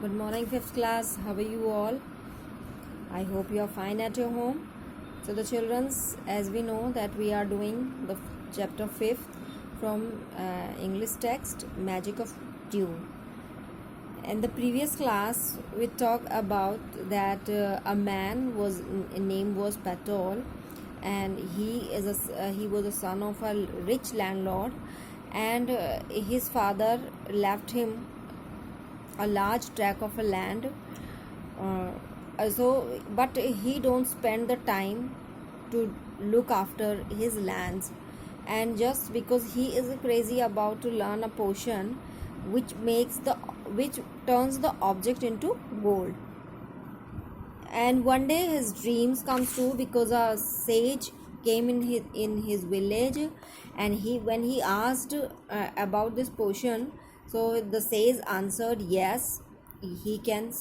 Good morning, fifth class. How are you all? I hope you are fine at your home. So, the children's, as we know that we are doing the chapter 5th from English text, Magic of Dew. In the previous class, we talked about that a man was name was Patol, and he was a son of a rich landlord, and his father left him a large tract of a land. But he don't spend the time to look after his lands, and just because he is crazy about to learn a potion which turns the object into gold. And one day his dreams come true because a sage came in his village, and when he asked about this potion, so the sage answered yes, he can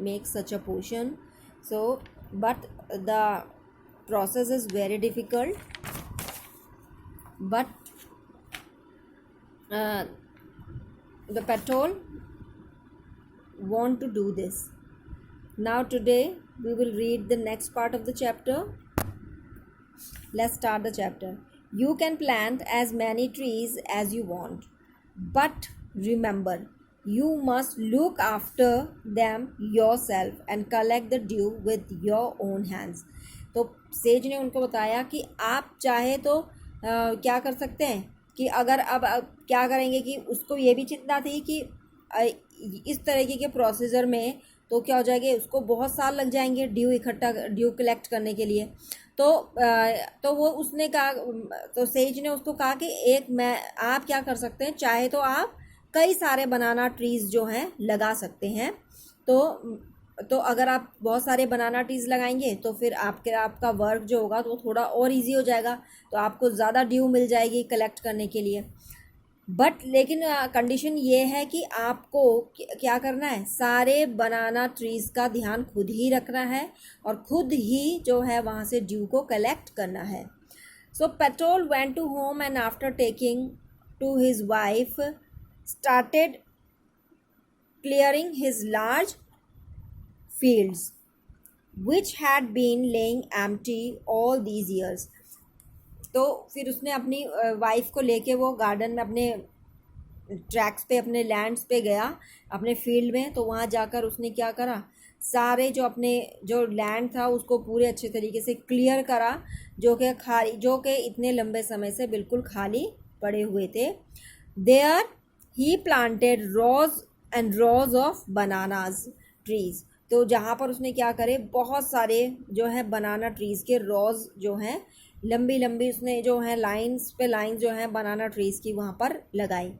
make such a potion. So but the process is very difficult, but the Patol want to do this. Now today we will read the next part of the chapter. Let's start the chapter. You can plant as many trees as you want, but remember, you must look after them yourself and collect the dew with your own hands. तो says ने उनको बताया कि आप चाहे तो क्या कर सकते हैं कि अगर अब क्या करेंगे कि उसको ये भी चिंता थी कि इस तरीके के प्रोसीजर में तो क्या हो जाएगा, उसको बहुत साल लग जाएंगे ड्यू कलेक्ट करने के लिए। तो वो उसने कहा, तो सेज ने उसको कहा कि आप क्या कर सकते हैं, चाहे तो आप कई सारे बनाना ट्रीज जो हैं लगा सकते हैं। तो अगर आप बहुत सारे बनाना ट्रीज लगाएंगे तो फिर आपका वर्क जो होगा तो वो थोड़ा और इजी हो जाएगा, तो आपको ज़्यादा ड्यू मिल जाएगी कलेक्ट करने के लिए। लेकिन कंडीशन ये है कि आपको क्या करना है, सारे बनाना ट्रीज का ध्यान खुद ही रखना है और खुद ही जो है वहाँ से ड्यू को कलेक्ट करना है। So petrol went to home and after taking to his wife started clearing his large fields which had been laying empty all these years. तो फिर उसने अपनी वाइफ को लेके वो गार्डन में अपने ट्रैक्स पे अपने लैंड्स पे गया, अपने फील्ड में। तो वहाँ जाकर उसने क्या करा, सारे जो लैंड था उसको पूरे अच्छे तरीके से क्लियर करा, जो कि इतने लंबे समय से बिल्कुल खाली पड़े हुए थे। There he planted rows and rows of bananas trees. तो जहाँ पर उसने क्या करे, बहुत सारे जो है बनाना ट्रीज के रोज जो हैं लंबी लंबी उसने जो है लाइंस पे लाइन जो है बनाना ट्रीज की वहाँ पर लगाई।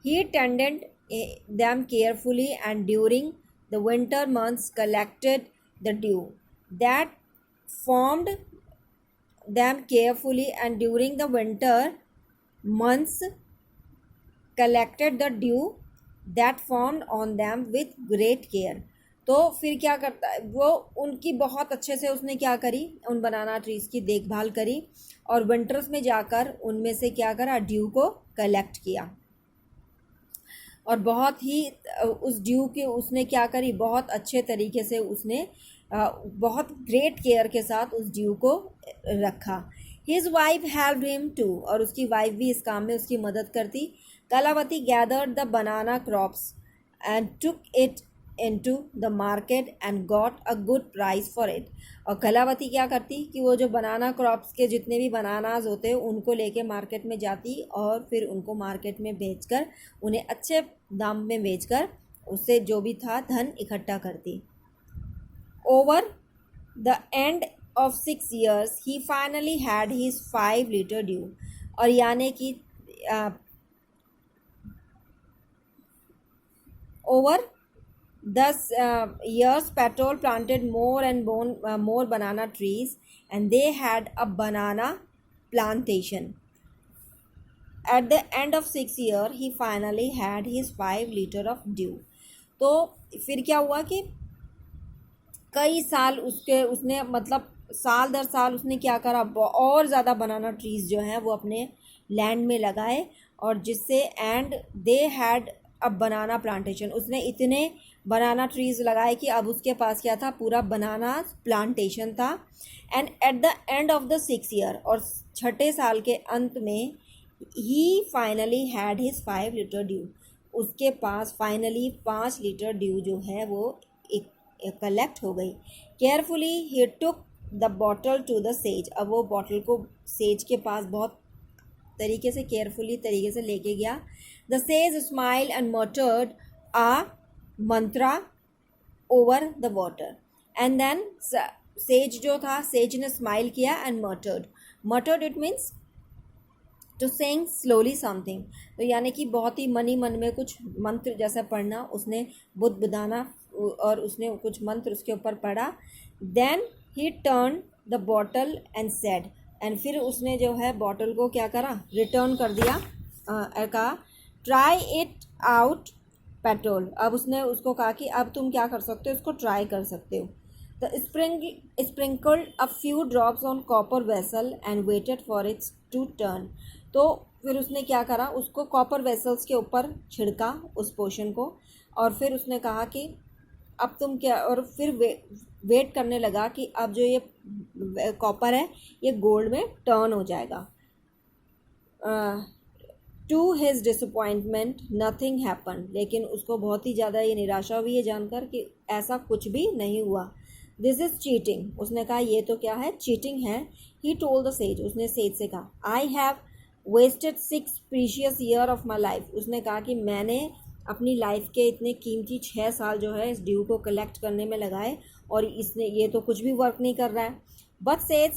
ही tended them carefully and during the winter months collected the dew that formed them carefully and during the winter months collected the dew that formed on them with great care. तो फिर क्या करता है वो, उनकी बहुत अच्छे से उसने क्या करी, उन बनाना ट्रीज की देखभाल करी और विंटर्स में जाकर उनमें से क्या करा, ड्यू को कलेक्ट किया। और बहुत ही उस ड्यू की उसने क्या करी, बहुत अच्छे तरीके से उसने बहुत ग्रेट केयर के साथ उस ड्यू को रखा। His wife help him to, और उसकी वाइफ भी इस काम में उसकी मदद करती। Kalavati gathered the banana crops and took it into the market and got a good price for it. और कलावती क्या करती कि वो जो बनाना क्रॉप्स के जितने भी बनानाज होते उनको लेके मार्केट में जाती और फिर उनको मार्केट में बेचकर उन्हें अच्छे दाम में बेचकर उससे जो भी था धन इकट्ठा करती। Over the end of 6 years he finally had his 5-liter dew. और यानी कि over the years Petrol planted more and more banana trees and they had a banana plantation. At the end of 6 years he finally had his 5-liter of dew. तो फिर क्या हुआ कि कई साल उसने मतलब साल दर साल उसने क्या करा, और ज़्यादा बनाना ट्रीज़ जो हैं वो अपने लैंड में लगाए, और जिससे and they had a banana plantation, उसने इतने बनाना ट्रीज लगाए कि अब उसके पास क्या था, पूरा बनाना प्लांटेशन था. And at the end of the 6th year, और 6ठे साल के अंत में, ही finally had his 5 litre dew. उसके पास फाइनली 5 लीटर ड्यू जो है वो एक कलेक्ट हो गई. Carefully he took the bottle to the sage. अब वो बॉटल को सेज के पास बहुत तरीके से, केयरफुली तरीके से लेके गया. The sage smile and muttered a mantra over the water. And then sage जो था, सेज ने स्माइल किया and muttered it means to saying slowly something. तो यानी कि बहुत ही मन ही मन में कुछ मंत्र जैसा पढ़ना, उसने बुदबुदाना और उसने कुछ मंत्र उसके ऊपर पढ़ा. Then he turn the bottle and said. And फिर उसने जो है बॉटल को क्या करा, रिटर्न कर दिया. कहा ट्राई इट आउट पेट्रोल. अब उसने उसको कहा कि अब तुम क्या कर सकते हो, इसको ट्राई कर सकते हो. The sprinkled a few drops on copper vessel and waited for its to turn. तो फिर उसने क्या करा, उसको कॉपर वेसल्स के ऊपर छिड़का उस पोशन को, और फिर उसने कहा कि अब तुम क्या, और फिर वेट करने लगा कि अब जो ये कॉपर है ये गोल्ड में टर्न हो जाएगा. To his disappointment nothing happen. लेकिन उसको बहुत ही ज़्यादा ये निराशा हुई है जानकर कि ऐसा कुछ भी नहीं हुआ. This is cheating. उसने कहा ये तो क्या है, चीटिंग है. He told the sage. उसने सेज से कहा I have wasted 6 precious year of my life. उसने कहा कि मैंने अपनी लाइफ के इतने कीमती 6 साल जो है इस ड्यू को कलेक्ट करने में लगाए, और इसने ये तो कुछ भी वर्क नहीं कर रहा है. But sage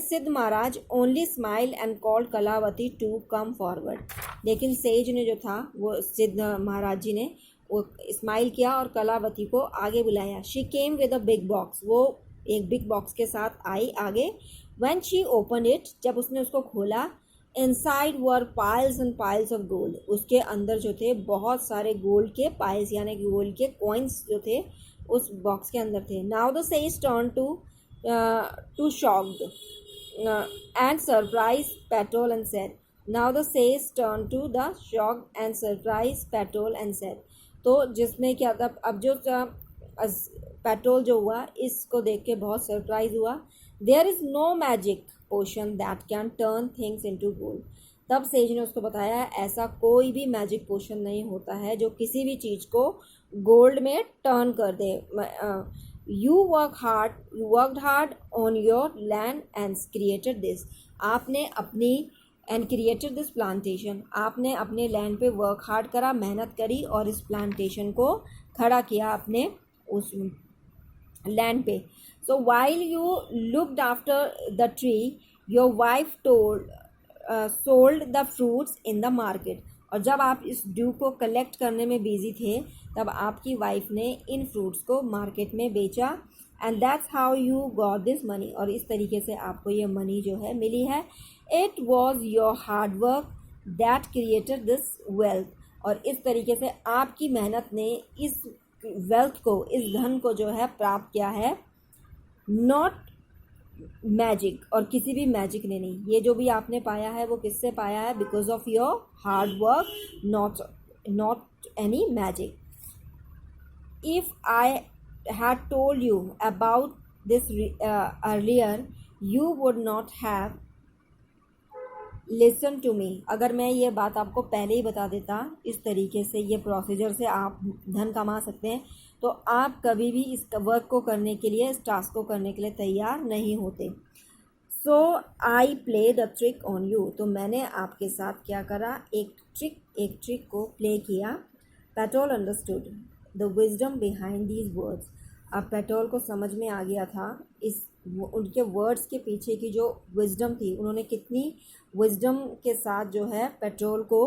Siddh Maharaj only smile and called Kalavati to come forward. लेकिन सेज ने जो था, वो सिद्ध महाराज जी ने वो स्माइल किया और कलावती को आगे बुलाया. She came with a big box. वो एक बिग बॉक्स के साथ आई आगे. When she open it. जब उसने उसको खोला, inside were piles and piles of gold. उसके अंदर जो थे बहुत सारे गोल्ड के पाइल्स यानी कि गोल्ड के कॉइन्स जो थे उस बॉक्स के अंदर थे. Now the sage turn to shocked and surprise petrol and said. Now the sage turn to the shocked and surprise petrol and said. तो जिसमें क्या था, अब जो पेट्रोल जो हुआ इसको देख के बहुत सरप्राइज हुआ. There is no magic potion that can turn things into gold. तब सेज ने उसको बताया ऐसा कोई भी मैजिक पोशन नहीं होता है जो किसी भी चीज़ को गोल्ड में टर्न कर दे. You worked hard on your land and created this. आपने अपनी एंड क्रिएटेड दिस प्लांटेशन. आपने अपने लैंड पे वर्क हार्ड करा, मेहनत करी और इस प्लांटेशन को खड़ा किया अपने उस लैंड पे. So while you looked after the tree, your wife sold the fruits in the market. और जब आप इस ड्यू को कलेक्ट करने में बिजी थे तब आपकी वाइफ ने इन फ्रूट्स को मार्केट में बेचा. And that's how you got this money. और इस तरीके से आपको ये मनी जो है मिली है. It was your hard work that created this wealth. और इस तरीके से आपकी मेहनत ने इस वेल्थ को, इस धन को जो है प्राप्त किया है. Not magic. और किसी भी मैजिक ने नहीं. ये जो भी आपने पाया है वो किससे पाया है, because of your hard work, not any magic. If I had told you about this earlier you would not have listen to me. अगर मैं ये बात आपको पहले ही बता देता, इस तरीके से ये प्रोसीजर से आप धन कमा सकते हैं, तो आप कभी भी इस वर्क को करने के लिए, इस टास्क को करने के लिए तैयार नहीं होते. So I play the trick on you. तो मैंने आपके साथ क्या करा, एक ट्रिक को प्ले किया. Petrol understood the wisdom behind these words. अब पेट्रोल को समझ में आ गया था उनके वर्ड्स के पीछे की जो विजडम थी. उन्होंने कितनी विजडम के साथ जो है पेट्रोल को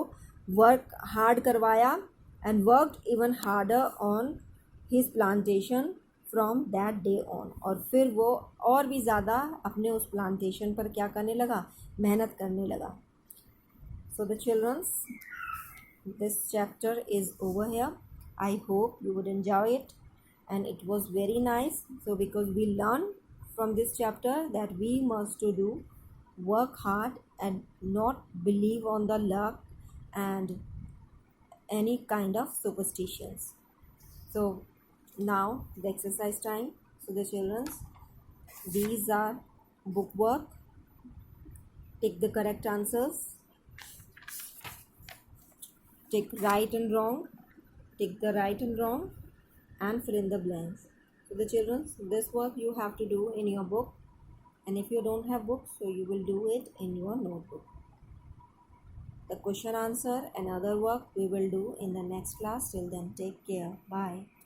वर्क हार्ड करवाया and worked even harder on his plantation from that day on. और फिर वो और भी ज़्यादा अपने उस प्लांटेशन पर क्या करने लगा, मेहनत करने लगा. So the childrens, this chapter is over here. I hope you would enjoy it and it was very nice. So because we learn from this chapter that we must to do work hard and not believe on the luck and any kind of superstitions. So now the exercise time. So the children's, these are book work. Take the correct answers. Take right and wrong. Take the right and wrong and fill in the blanks. So the children, this work you have to do in your book, and if you don't have books, so you will do it in your notebook. The question answer and other work we will do in the next class. Till then, take care. Bye.